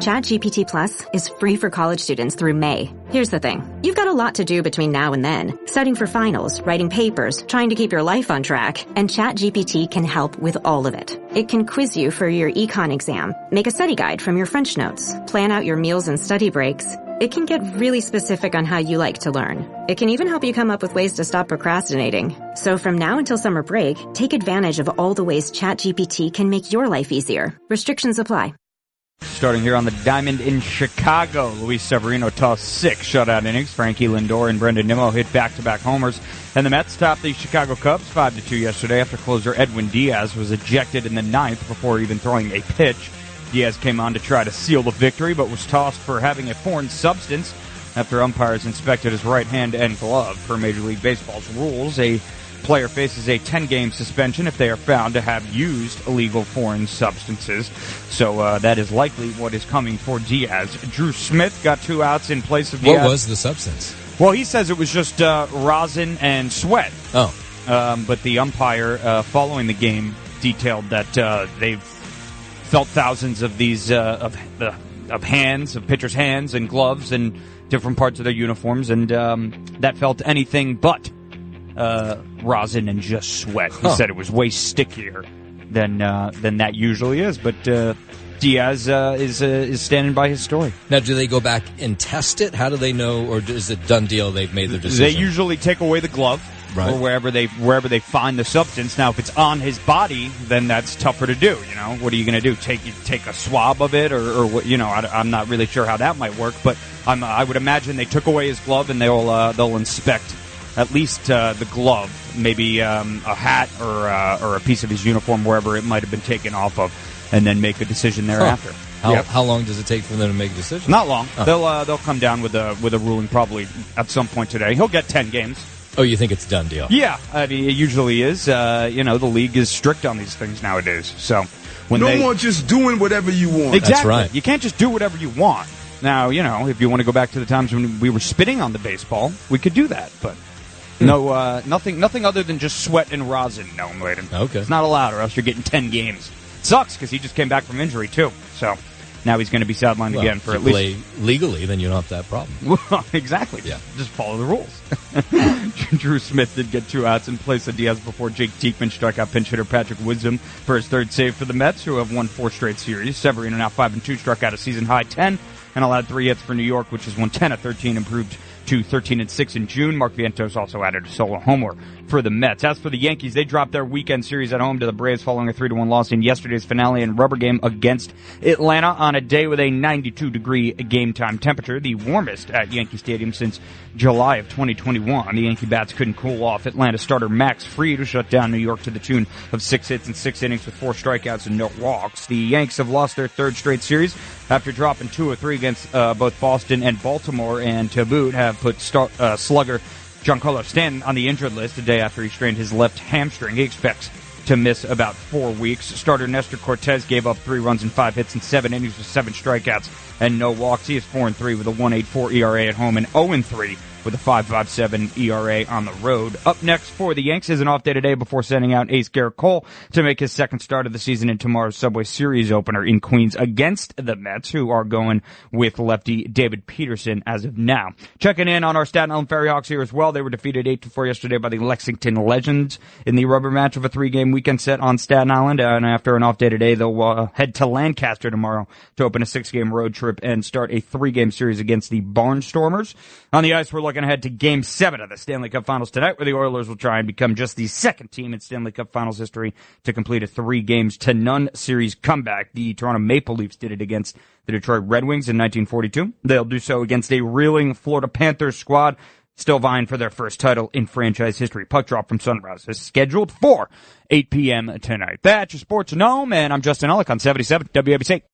ChatGPT Plus is free for college students through May. Here's the thing. You've got a lot to do between now and then. Studying for finals, writing papers, trying to keep your life on track. And ChatGPT can help with all of it. It can quiz you for your econ exam, make a study guide from your French notes, plan out your meals and study breaks. It can get really specific on how you like to learn. It can even help you come up with ways to stop procrastinating. So from now until summer break, take advantage of all the ways ChatGPT can make your life easier. Restrictions apply. Starting here on the Diamond in Chicago, Luis Severino tossed 6 shutout innings. Frankie Lindor and Brendan Nimmo hit back-to-back homers. And the Mets topped the Chicago Cubs 5-2 yesterday after closer Edwin Diaz was ejected in the 9th before even throwing a pitch. Diaz came on to try to seal the victory, but was tossed for having a foreign substance after umpires inspected his right hand and glove. Per Major League Baseball's rules, a player faces a 10-game suspension if they are found to have used illegal foreign substances. So that is likely what is coming for Diaz. Drew Smith got 2 outs in place of Diaz. What was the substance? Well, he says it was just rosin and sweat. Oh. But the umpire following the game detailed that they've felt thousands of these of hands, of pitchers' hands and gloves and different parts of their uniforms, and that felt anything but rosin and just sweat. He said it was way stickier than that usually is, but Diaz is standing by his story. Now, do they go back and test it? How do they know, or is it done deal? They've made their decision. They usually take away the glove. Right. Or wherever they find the substance. Now, if it's on his body, then that's tougher to do. You know, what are you going to do? Take a swab of it, or what? You know, I'm not really sure how that might work. But I would imagine they took away his glove and they'll inspect at least the glove, maybe a hat or a piece of his uniform wherever it might have been taken off of, and then make a decision thereafter. How long does it take for them to make a decision? Not long. They'll come down with a ruling probably at some point today. He'll get 10 games. Oh, you think it's a done deal? Yeah, I mean, it usually is. The league is strict on these things nowadays. So when no more just doing whatever you want. Exactly. That's right. You can't just do whatever you want. Now, if you want to go back to the times when we were spitting on the baseball, we could do that. But no, nothing other than just sweat and rosin. No, Mladen. Okay. It's not allowed, or else you're getting 10 games. Sucks because he just came back from injury too. So now he's going to be sidelined again for at least. If you play legally, then you don't have that problem. Well, exactly. Yeah. Just follow the rules. Drew Smith did get 2 outs in place of Diaz before Jake Diekman struck out pinch hitter Patrick Wisdom for his 3rd save for the Mets, who have won 4 straight series. Severino, now 5-2, struck out a season-high 10 and allowed 3 hits for New York, which has won 10 of 13, improved to 13-6 in June. Mark Vientos also added a solo homer for the Mets. As for the Yankees, they dropped their weekend series at home to the Braves following a 3-1 loss in yesterday's finale and rubber game against Atlanta on a day with a 92-degree game-time temperature, the warmest at Yankee Stadium since July of 2021. The Yankee bats couldn't cool off Atlanta starter Max Fried, who shut down New York to the tune of 6 hits and 6 innings with 4 strikeouts and no walks. The Yanks have lost their 3rd straight series after dropping 2 of 3 against both Boston and Baltimore, and to boot have put slugger Giancarlo Stanton on the injured list a day after he strained his left hamstring. He expects to miss about 4 weeks. Starter Nestor Cortez gave up 3 runs and 5 hits in 7 innings with 7 strikeouts and no walks. He is 4-3 with a 1.84 ERA at home and 0-3 with a 5.57 ERA on the road. Up next for the Yanks is an off day today before sending out ace Garrett Cole to make his 2nd start of the season in tomorrow's Subway Series opener in Queens against the Mets, who are going with lefty David Peterson as of now. Checking in on our Staten Island Ferry Hawks here as well. They were defeated 8-4 yesterday by the Lexington Legends in the rubber match of a 3-game weekend set on Staten Island. And after an off day today, they'll head to Lancaster tomorrow to open a 6-game road trip and start a 3-game series against the Barnstormers. On the ice, we're looking ahead to Game 7 of the Stanley Cup Finals tonight, where the Oilers will try and become just the 2nd team in Stanley Cup Finals history to complete a 3-games-to-none series comeback. The Toronto Maple Leafs did it against the Detroit Red Wings in 1942. They'll do so against a reeling Florida Panthers squad, still vying for their first title in franchise history. Puck drop from Sunrise is scheduled for 8 p.m. tonight. That's your Sports Gnome, and I'm Justin Ellick on 77 WABC.